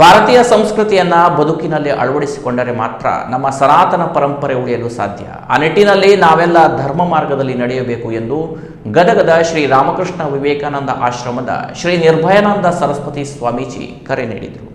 ಭಾರತೀಯ ಸಂಸ್ಕೃತಿಯನ್ನ ಬದುಕಿನಲ್ಲಿ ಅಳವಡಿಸಿಕೊಂಡರೆ ಮಾತ್ರ ನಮ್ಮ ಸನಾತನ ಪರಂಪರೆ ಉಳಿಯಲು ಸಾಧ್ಯ. ಆ ನಿಟ್ಟಿನಲ್ಲಿ ನಾವೆಲ್ಲ ಧರ್ಮ ಮಾರ್ಗದಲ್ಲಿ ನಡೆಯಬೇಕು ಎಂದು ಗದಗದ ಶ್ರೀ ರಾಮಕೃಷ್ಣ ವಿವೇಕಾನಂದ ಆಶ್ರಮದ ಶ್ರೀ ನಿರ್ಭಯಾನಂದ ಸರಸ್ವತಿ ಸ್ವಾಮೀಜಿ ಕರೆ ನೀಡಿದರು.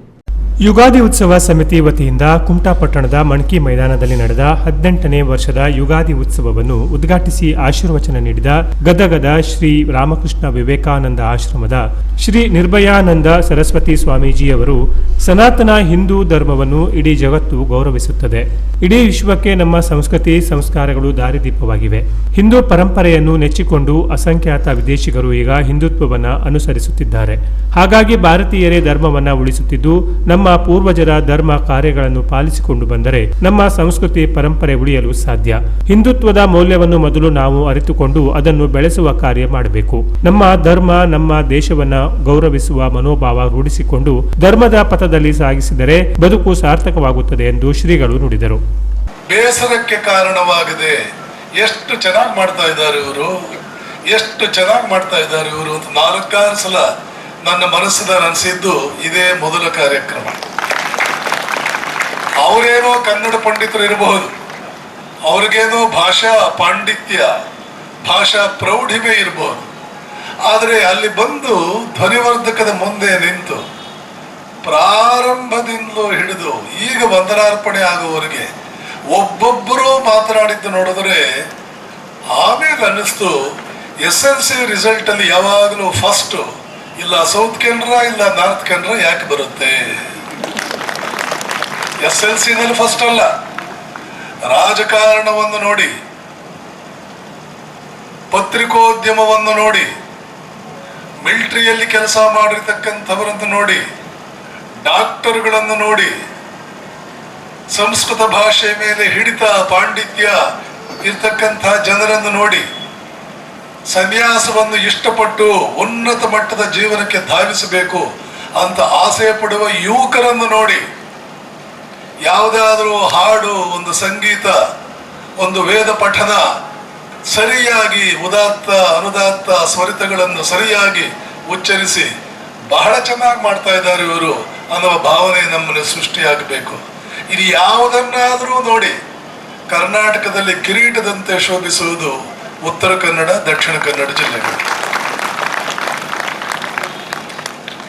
ಯುಗಾದಿ ಉತ್ಸವ ಸಮಿತಿ ವತಿಯಿಂದ ಕುಮಟಾ ಪಟ್ಟಣದ ಮಣಕಿ ಮೈದಾನದಲ್ಲಿ ನಡೆದ 18ನೇ ವರ್ಷದ ಯುಗಾದಿ ಉತ್ಸವವನ್ನು ಉದ್ಘಾಟಿಸಿ ಆಶೀರ್ವಚನ ನೀಡಿದ ಗದಗದ ಶ್ರೀ ರಾಮಕೃಷ್ಣ ವಿವೇಕಾನಂದ ಆಶ್ರಮದ ಶ್ರೀ ನಿರ್ಭಯಾನಂದ ಸರಸ್ವತಿ ಸ್ವಾಮೀಜಿ ಅವರು, ಸನಾತನ ಹಿಂದೂ ಧರ್ಮವನ್ನು ಇಡೀ ಜಗತ್ತು ಗೌರವಿಸುತ್ತದೆ. ಇಡೀ ವಿಶ್ವಕ್ಕೆ ನಮ್ಮ ಸಂಸ್ಕೃತಿ ಸಂಸ್ಕಾರಗಳು ದಾರಿದೀಪವಾಗಿವೆ. ಹಿಂದೂ ಪರಂಪರೆಯನ್ನು ನೆಚ್ಚಿಕೊಂಡು ಅಸಂಖ್ಯಾತ ವಿದೇಶಿಗರು ಈಗ ಹಿಂದುತ್ವವನ್ನು ಅನುಸರಿಸುತ್ತಿದ್ದಾರೆ. ಹಾಗಾಗಿ ಭಾರತೀಯರೇ ಧರ್ಮವನ್ನು ಉಳಿಸುತ್ತಿದ್ದು, ನಮ್ಮ ಪೂರ್ವಜರ ಧರ್ಮ ಕಾರ್ಯಗಳನ್ನು ಪಾಲಿಸಿಕೊಂಡು ಬಂದರೆ ನಮ್ಮ ಸಂಸ್ಕೃತಿ ಪರಂಪರೆ ಉಳಿಯಲು ಸಾಧ್ಯ. ಹಿಂದುತ್ವದ ಮೌಲ್ಯವನ್ನು ಮೊದಲು ನಾವು ಅರಿತುಕೊಂಡು ಅದನ್ನು ಬೆಳೆಸುವ ಕಾರ್ಯ ಮಾಡಬೇಕು. ನಮ್ಮ ಧರ್ಮ, ನಮ್ಮ ದೇಶವನ್ನ ಗೌರವಿಸುವ ಮನೋಭಾವ ರೂಢಿಸಿಕೊಂಡು ಧರ್ಮದ ಪಥದಲ್ಲಿ ಸಾಗಿಸಿದರೆ ಬದುಕು ಸಾರ್ಥಕವಾಗುತ್ತದೆ ಎಂದು ಶ್ರೀಗಳು ನುಡಿದರು. ಬೇಸರಕ್ಕೆ ಕಾರಣವಾಗಿದೆ. ಎಷ್ಟು ಚೆನ್ನಾಗಿ ಮಾಡ್ತಾ ಇದ್ದಾರೆ ಇವರು, ಎಷ್ಟು ಚೆನ್ನಾಗಿ ಮಾಡ್ತಾ ಇದ್ದಾರೆ ಇವರು ಅಂತ 4-6 ಸಲ ನನ್ನ ಮನಸ್ಸಿನಲ್ಲಿ ಅನಿಸಿದ್ದು ಇದೇ ಮೊದಲ ಕಾರ್ಯಕ್ರಮ. ಅವರೇನೋ ಕನ್ನಡ ಪಂಡಿತರು ಇರಬಹುದು, ಅವ್ರಿಗೇನೋ ಭಾಷಾ ಪಾಂಡಿತ್ಯ, ಭಾಷಾ ಪ್ರೌಢಿಮೆ ಇರಬಹುದು. ಆದರೆ ಅಲ್ಲಿ ಬಂದು ಧ್ವನಿವರ್ಧಕದ ಮುಂದೆ ನಿಂತು ಪ್ರಾರಂಭದಿಂದಲೂ ಹಿಡಿದು ಈಗ ವಂದನಾರ್ಪಣೆ ಆಗುವವರೆಗೆ ಒಬ್ಬೊಬ್ಬರು ಮಾತನಾಡಿದ್ದು ನೋಡಿದ್ರೆ ಆಮೇಲೆ ಅನ್ನಿಸ್ತು, SLC ರಿಸಲ್ಟ್ ಅಲ್ಲಿ ಯಾವಾಗಲೂ ಫಸ್ಟ್ ಇಲ್ಲ ಸೌತ್ ಕೆನರಾ ಇಲ್ಲ ನಾರ್ತ್ ಕೆನರಾ ಯಾಕೆ ಬರುತ್ತೆ? SLC ನಲ್ಲಿ ಫಸ್ಟ್ ಅಲ್ಲ. ರಾಜಕಾರಣವನ್ನು ನೋಡಿ, ಪತ್ರಿಕೋದ್ಯಮವನ್ನು ನೋಡಿ, ಮಿಲಿಟರಿಯಲ್ಲಿ ಕೆಲಸ ಮಾಡಿರ್ತಕ್ಕಂಥವರನ್ನು ನೋಡಿ, ಡಾಕ್ಟರ್ಗಳನ್ನು ನೋಡಿ, ಸಂಸ್ಕೃತ ಭಾಷೆ ಮೇಲೆ ಹಿಡಿತ ಪಾಂಡಿತ್ಯ ಇರ್ತಕ್ಕಂಥ ಜನರನ್ನು ನೋಡಿ, ಸನ್ಯಾಸವನ್ನು ಇಷ್ಟಪಟ್ಟು ಉನ್ನತ ಮಟ್ಟದ ಜೀವನಕ್ಕೆ ಧಾವಿಸಬೇಕು ಅಂತ ಆಸೆ ಪಡುವ ಯುವಕರನ್ನು ನೋಡಿ, ಯಾವುದಾದರೂ ಹಾಡು, ಒಂದು ಸಂಗೀತ, ಒಂದು ವೇದ ಪಠನ ಸರಿಯಾಗಿ ಉದಾತ್ತ ಅನುದಾತ್ತ ಸ್ವರಿತಗಳನ್ನು ಸರಿಯಾಗಿ ಉಚ್ಚರಿಸಿ ಬಹಳ ಚೆನ್ನಾಗಿ ಮಾಡ್ತಾ ಇದ್ದಾರೆ ಇವರು ಅನ್ನುವ ಭಾವನೆ ನಮ್ಮನ್ನು ಸೃಷ್ಟಿಯಾಗಬೇಕು. ಇದು ಯಾವುದನ್ನಾದರೂ ನೋಡಿ, ಕರ್ನಾಟಕದಲ್ಲಿ ಕಿರೀಟದಂತೆ ಶೋಭಿಸುವುದು ಉತ್ತರ ಕನ್ನಡ, ದಕ್ಷಿಣ ಕನ್ನಡ ಜಿಲ್ಲೆಗಳು.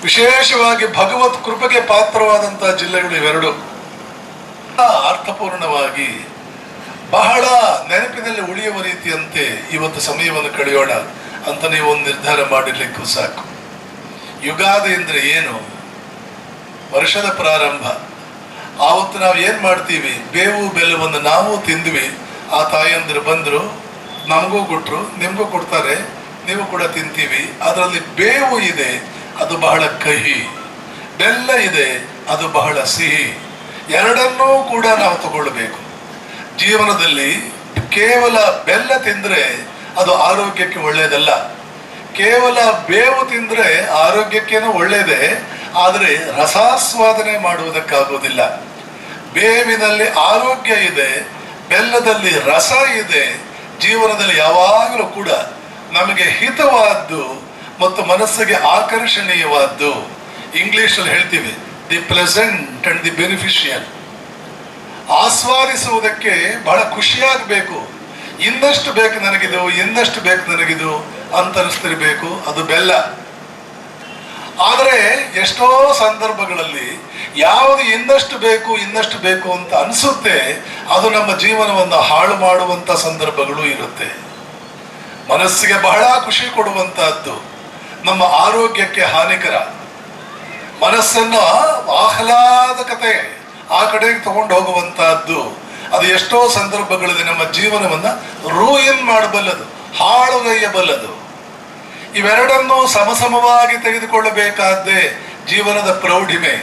ವಿಶೇಷವಾಗಿ ಭಗವತ್ ಕೃಪೆಗೆ ಪಾತ್ರವಾದಂತಹ ಜಿಲ್ಲೆಗಳು ಇವೆರಡು. ಅರ್ಥಪೂರ್ಣವಾಗಿ ಬಹಳ ನೆನಪಿನಲ್ಲಿ ಉಳಿಯುವ ರೀತಿಯಂತೆ ಇವತ್ತು ಸಮಯವನ್ನು ಕಳೆಯೋಣ ಅಂತ ನೀವು ಒಂದು ನಿರ್ಧಾರ ಮಾಡಿರ್ಲಿಕ್ಕೂ ಸಾಕು. ಯುಗಾದಿ ಅಂದ್ರೆ ಏನು? ವರ್ಷದ ಪ್ರಾರಂಭ. ಆವತ್ತು ನಾವು ಏನ್ ಮಾಡ್ತೀವಿ, ಬೇವು ಬೆಲ್ಲವನ್ನು ನಾವು ತಿಂದ್ವಿ, ಆ ತಾಯಂದಿರು ಬಂದ್ರು, ನಮಗೂ ಕೊಟ್ರು, ನಿಮಗೂ ಕೊಡ್ತಾರೆ, ನೀವು ಕೂಡ ತಿಂತೀವಿ. ಅದರಲ್ಲಿ ಬೇವು ಇದೆ, ಅದು ಬಹಳ ಕಹಿ. ಬೆಲ್ಲ ಇದೆ, ಅದು ಬಹಳ ಸಿಹಿ. ಎರಡನ್ನೂ ಕೂಡ ನಾವು ತಗೊಳ್ಬೇಕು. ಜೀವನದಲ್ಲಿ ಕೇವಲ ಬೆಲ್ಲ ತಿಂದ್ರೆ ಅದು ಆರೋಗ್ಯಕ್ಕೆ ಒಳ್ಳೆಯದಲ್ಲ. ಕೇವಲ ಬೇವು ತಿಂದ್ರೆ ಆರೋಗ್ಯಕ್ಕೇನೋ ಒಳ್ಳೆಯದೇ, ಆದರೆ ರಸಾಸ್ವಾದನೆ ಮಾಡುವುದಕ್ಕಾಗೋದಿಲ್ಲ. ಬೇವಿನಲ್ಲಿ ಆರೋಗ್ಯ ಇದೆ, ಬೆಲ್ಲದಲ್ಲಿ ರಸ ಇದೆ. ಜೀವನದಲ್ಲಿ ಯಾವಾಗಲೂ ಕೂಡ ನಮಗೆ ಹಿತವಾದ್ದು ಮತ್ತು ಮನಸ್ಸಿಗೆ ಆಕರ್ಷಣೀಯವಾದ್ದು, ಇಂಗ್ಲಿಷಲ್ಲಿ ಹೇಳ್ತೀವಿ the pleasant and the beneficial. ಆಸ್ವಾದಿಸುವುದಕ್ಕೆ ಬಹಳ ಖುಷಿಯಾಗಬೇಕು. ಇನ್ನಷ್ಟು ಬೇಕು ನನಗಿದು, ಇನ್ನಷ್ಟು ಬೇಕು ನನಗಿದು ಅಂತ ಅನಿಸ್ತಿರ್ಬೇಕು, ಅದು ಬೆಲ್ಲ. ಆದರೆ ಎಷ್ಟೋ ಸಂದರ್ಭಗಳಲ್ಲಿ ಯಾವುದು ಇನ್ನಷ್ಟು ಬೇಕು ಇನ್ನಷ್ಟು ಬೇಕು ಅಂತ ಅನಿಸುತ್ತೆ, ಅದು ನಮ್ಮ ಜೀವನವನ್ನು ಹಾಳು ಮಾಡುವಂತ ಸಂದರ್ಭಗಳು ಇರುತ್ತೆ. ಮನಸ್ಸಿಗೆ ಬಹಳ ಖುಷಿ ಕೊಡುವಂತಹದ್ದು ನಮ್ಮ ಆರೋಗ್ಯಕ್ಕೆ ಹಾನಿಕರ. ಮನಸ್ಸನ್ನ ಆಹ್ಲಾದಕತೆ ಆ ಕಡೆಗೆ ತಗೊಂಡು ಹೋಗುವಂತಹದ್ದು ಅದು ಎಷ್ಟೋ ಸಂದರ್ಭಗಳಲ್ಲಿ ನಮ್ಮ ಜೀವನವನ್ನ ರೂಯಿನ್ ಮಾಡಬಲ್ಲದು, ಹಾಳುಗೈಯಬಲ್ಲದು. ಇವೆರಡನ್ನೂ ಸಮಸಮವಾಗಿ ತೆಗೆದುಕೊಳ್ಳಬೇಕಾದ್ದೇ ಜೀವನದ ಪ್ರೌಢಿಮೆ.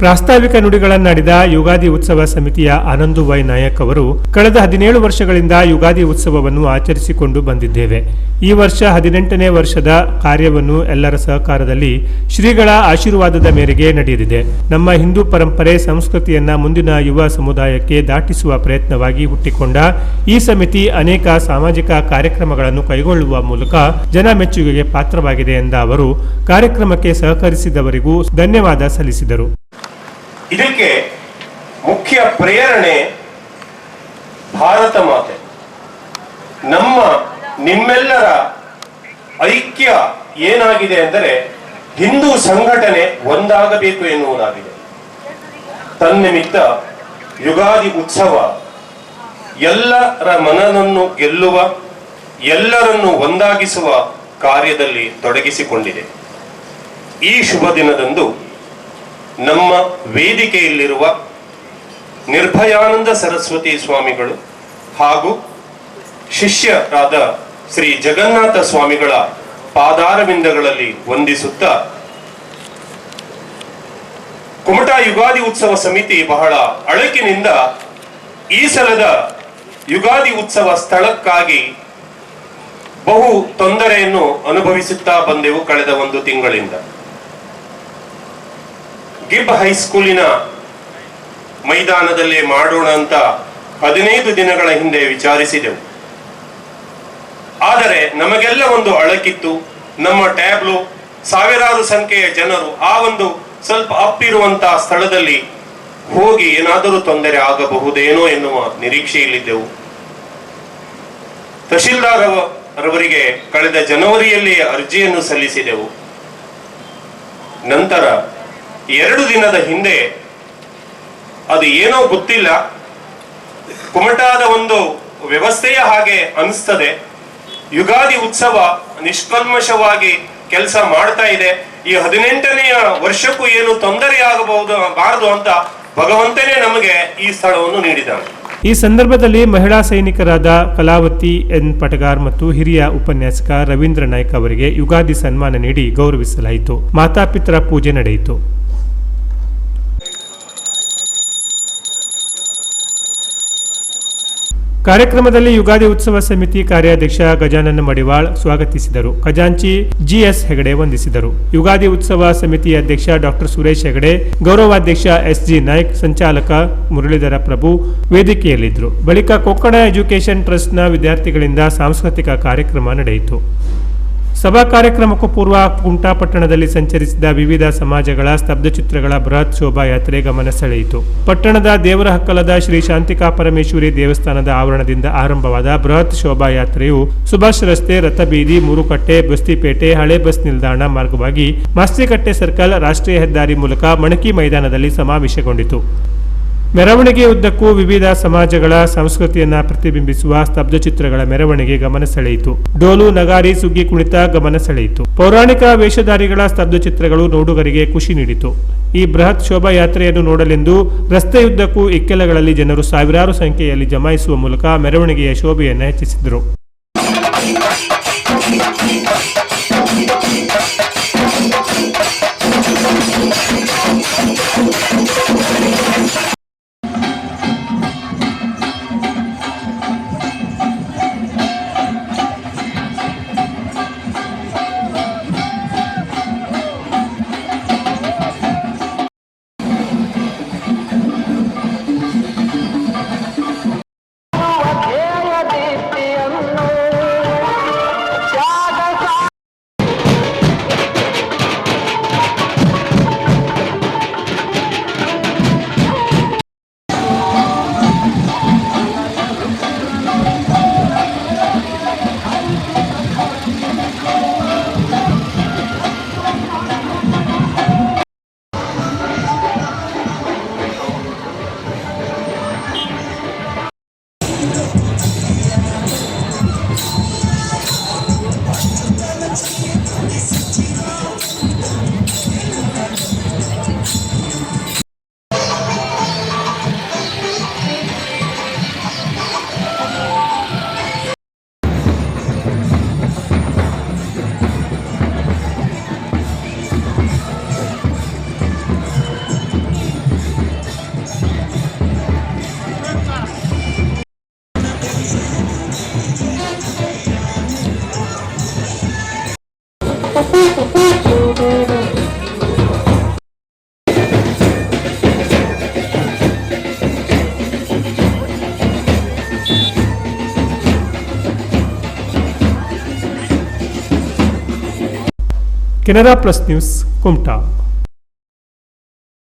ಪ್ರಾಸ್ತಾವಿಕ ನುಡಿಗಳನ್ನಾಡಿದ ಯುಗಾದಿ ಉತ್ಸವ ಸಮಿತಿಯ ಆನಂದು ವೈ ನಾಯಕ್ ಅವರು, ಕಳೆದ 17 ವರ್ಷಗಳಿಂದ ಯುಗಾದಿ ಉತ್ಸವವನ್ನು ಆಚರಿಸಿಕೊಂಡು ಬಂದಿದ್ದೇವೆ. ಈ ವರ್ಷ 18ನೇ ವರ್ಷದ ಕಾರ್ಯವನ್ನು ಎಲ್ಲರ ಸಹಕಾರದಲ್ಲಿ ಶ್ರೀಗಳ ಆಶೀರ್ವಾದದ ಮೇರೆಗೆ ನಡೆಯಲಿದೆ. ನಮ್ಮ ಹಿಂದೂ ಪರಂಪರೆ ಸಂಸ್ಕೃತಿಯನ್ನ ಮುಂದಿನ ಯುವ ಸಮುದಾಯಕ್ಕೆ ದಾಟಿಸುವ ಪ್ರಯತ್ನವಾಗಿ ಹುಟ್ಟಿಕೊಂಡ ಈ ಸಮಿತಿ ಅನೇಕ ಸಾಮಾಜಿಕ ಕಾರ್ಯಕ್ರಮಗಳನ್ನು ಕೈಗೊಳ್ಳುವ ಮೂಲಕ ಜನ ಮೆಚ್ಚುಗೆಗೆ ಪಾತ್ರವಾಗಿದೆ ಎಂದ ಅವರು, ಕಾರ್ಯಕ್ರಮಕ್ಕೆ ಸಹಕರಿಸಿದವರಿಗೂ ಧನ್ಯವಾದ ಸಲ್ಲಿಸಿದರು. ಇದಕ್ಕೆ ಮುಖ್ಯ ಪ್ರೇರಣೆ ಭಾರತ ಮಾತೆ. ನಿಮ್ಮೆಲ್ಲರ ಐಕ್ಯ ಏನಾಗಿದೆ ಅಂದರೆ ಹಿಂದೂ ಸಂಘಟನೆ ಒಂದಾಗಬೇಕು ಎನ್ನುವುದಾಗಿದೆ. ತನ್ನಿಮಿತ್ತ ಯುಗಾದಿ ಉತ್ಸವ ಎಲ್ಲರ ಮನನನ್ನು ಗೆಲ್ಲುವ, ಎಲ್ಲರನ್ನು ಒಂದಾಗಿಸುವ ಕಾರ್ಯದಲ್ಲಿ ತೊಡಗಿಸಿಕೊಂಡಿದೆ. ಈ ಶುಭ ದಿನದಂದು ನಮ್ಮ ವೇದಿಕೆಯಲ್ಲಿರುವ ನಿರ್ಭಯಾನಂದ ಸರಸ್ವತಿ ಸ್ವಾಮಿಗಳು ಹಾಗೂ ಶಿಷ್ಯರಾದ ಶ್ರೀ ಜಗನ್ನಾಥ ಸ್ವಾಮಿಗಳ ಪಾದಾರವಿಂದಗಳಲ್ಲಿ ವಂದಿಸುತ್ತಾ, ಕುಮಟಾ ಯುಗಾದಿ ಉತ್ಸವ ಸಮಿತಿ ಬಹಳ ಅಳಕಿನಿಂದ ಈ ಸಲದ ಯುಗಾದಿ ಉತ್ಸವ ಸ್ಥಳಕ್ಕಾಗಿ ಬಹು ತೊಂದರೆಯನ್ನು ಅನುಭವಿಸುತ್ತಾ ಬಂದೆವು ಕಳೆದ ಒಂದು ತಿಂಗಳಿಂದ. ಗಿಬ್ ಹೈಸ್ಕೂಲಿನ ಮೈದಾನದಲ್ಲೇ ಮಾಡೋಣ ಅಂತ 15 ದಿನಗಳ ಹಿಂದೆ ವಿಚಾರಿಸಿದೆವು. ಆದರೆ ನಮಗೆಲ್ಲ ಒಂದು ಅಳಕಿತ್ತು, ನಮ್ಮ ಟ್ಯಾಬ್ಲು ಸಾವಿರಾರು ಸಂಖ್ಯೆಯ ಜನರು ಆ ಒಂದು ಸ್ವಲ್ಪ ಅಪ್ಪಿರುವಂತಹ ಸ್ಥಳದಲ್ಲಿ ಹೋಗಿ ಏನಾದರೂ ತೊಂದರೆ ಆಗಬಹುದೇನೋ ಎನ್ನುವ ನಿರೀಕ್ಷೆಯಲ್ಲಿದ್ದೆವು. ತಹಶೀಲ್ದಾರ್ ಅವರಿಗೆ ಕಳೆದ ಜನವರಿಯಲ್ಲಿ ಅರ್ಜಿಯನ್ನು ಸಲ್ಲಿಸಿದೆವು. ನಂತರ 2 ದಿನದ ಹಿಂದೆ ಅದು ಏನೋ ಗೊತ್ತಿಲ್ಲ, ಕುಮಟಾದ ಒಂದು ವ್ಯವಸ್ಥೆಯ ಹಾಗೆ ಅನಿಸ್ತದೆ, ಯುಗಾದಿ ಉತ್ಸವ ನಿಷ್ಕಲ್ಮಶವಾಗಿ ಕೆಲಸ ಮಾಡ್ತಾ ಇದೆ, ಈ 18ನೆಯ ವರ್ಷಕ್ಕೂ ಏನು ಬಾರದು ಅಂತ ಭಗವಂತನೇ ನಮಗೆ ಈ ಸ್ಥಳವನ್ನು ನೀಡಿದ್ದಾನೆ. ಈ ಸಂದರ್ಭದಲ್ಲಿ ಮಹಿಳಾ ಸೈನಿಕರಾದ ಕಲಾವತಿ ಎನ್ ಪಟಗಾರ್ ಮತ್ತು ಹಿರಿಯ ಉಪನ್ಯಾಸಕ ರವೀಂದ್ರ ನಾಯ್ಕ ಅವರಿಗೆ ಯುಗಾದಿ ಸನ್ಮಾನ ನೀಡಿ ಗೌರವಿಸಲಾಯಿತು. ಮಾತಾಪಿತರ ಪೂಜೆ ನಡೆಯಿತು. ಕಾರ್ಯಕ್ರಮದಲ್ಲಿ ಯುಗಾದಿ ಉತ್ಸವ ಸಮಿತಿ ಕಾರ್ಯಾಧ್ಯಕ್ಷ ಗಜಾನನ ಮಡಿವಾಳ್ ಸ್ವಾಗತಿಸಿದರು. ಖಜಾಂಚಿ ಜಿಎಸ್ ಹೆಗಡೆ ವಂದಿಸಿದರು. ಯುಗಾದಿ ಉತ್ಸವ ಸಮಿತಿ ಅಧ್ಯಕ್ಷ ಡಾಕ್ಟರ್ ಸುರೇಶ್ ಹೆಗಡೆ, ಗೌರವಾಧ್ಯಕ್ಷ ಎಸ್ಜಿ ನಾಯ್ಕ್, ಸಂಚಾಲಕ ಮುರಳೀಧರ ಪ್ರಭು ವೇದಿಕೆಯಲ್ಲಿದ್ದರು. ಬಳಿಕ ಕೊಕ್ಕಡ ಎಜುಕೇಷನ್ ಟ್ರಸ್ಟ್ನ ವಿದ್ಯಾರ್ಥಿಗಳಿಂದ ಸಾಂಸ್ಕೃತಿಕ ಕಾರ್ಯಕ್ರಮ ನಡೆಯಿತು. ಸಭಾ ಕಾರ್ಯಕ್ರಮಕ್ಕೂ ಪೂರ್ವ ಕುಮಟಾ ಪಟ್ಟಣದಲ್ಲಿ ಸಂಚರಿಸಿದ ವಿವಿಧ ಸಮಾಜಗಳ ಸ್ತಬ್ಧಚಿತ್ರಗಳ ಬೃಹತ್ ಶೋಭಾಯಾತ್ರೆ ಗಮನ ಸೆಳೆಯಿತು. ಪಟ್ಟಣದ ದೇವರಹಕ್ಕಲದ ಶ್ರೀ ಶಾಂತಿಕಾ ಪರಮೇಶ್ವರಿ ದೇವಸ್ಥಾನದ ಆವರಣದಿಂದ ಆರಂಭವಾದ ಬೃಹತ್ ಶೋಭಾಯಾತ್ರೆಯು ಸುಭಾಷ್ ರಸ್ತೆ, ರಥಬೀದಿ, ಮೂರುಕಟ್ಟೆ, ಬಸ್ತಿಪೇಟೆ, ಹಳೆ ಬಸ್ ನಿಲ್ದಾಣ ಮಾರ್ಗವಾಗಿ ಮಾಸ್ತಿಕಟ್ಟೆ ಸರ್ಕಲ್, ರಾಷ್ಟ್ರೀಯ ಹೆದ್ದಾರಿ ಮೂಲಕ ಮಣಕಿ ಮೈದಾನದಲ್ಲಿ ಸಮಾವೇಶಗೊಂಡಿತು. ಮೆರವಣಿಗೆ ಉದ್ದಕ್ಕೂ ವಿವಿಧ ಸಮಾಜಗಳ ಸಂಸ್ಕೃತಿಯನ್ನ ಪ್ರತಿಬಿಂಬಿಸುವ ಸ್ತಬ್ಧಚಿತ್ರಗಳ ಮೆರವಣಿಗೆ ಗಮನ ಸೆಳೆಯಿತು. ಡೋಲು, ನಗಾರಿ, ಸುಗ್ಗಿ ಕುಣಿತ ಗಮನ ಸೆಳೆಯಿತು. ಪೌರಾಣಿಕ ವೇಷಧಾರಿಗಳ ಸ್ತಬ್ಧಚಿತ್ರಗಳು ನೋಡುಗರಿಗೆ ಖುಷಿ ನೀಡಿತು. ಈ ಬೃಹತ್ ಶೋಭಾಯಾತ್ರೆಯನ್ನು ನೋಡಲೆಂದು ರಸ್ತೆಯುದ್ದಕ್ಕೂ ಇಕ್ಕೆಲಗಳಲ್ಲಿ ಜನರು ಸಾವಿರಾರು ಸಂಖ್ಯೆಯಲ್ಲಿ ಜಮಾಯಿಸುವ ಮೂಲಕ ಮೆರವಣಿಗೆಯ ಶೋಭೆಯನ್ನು ಹೆಚ್ಚಿಸಿದರು. Canara plus news Kumta.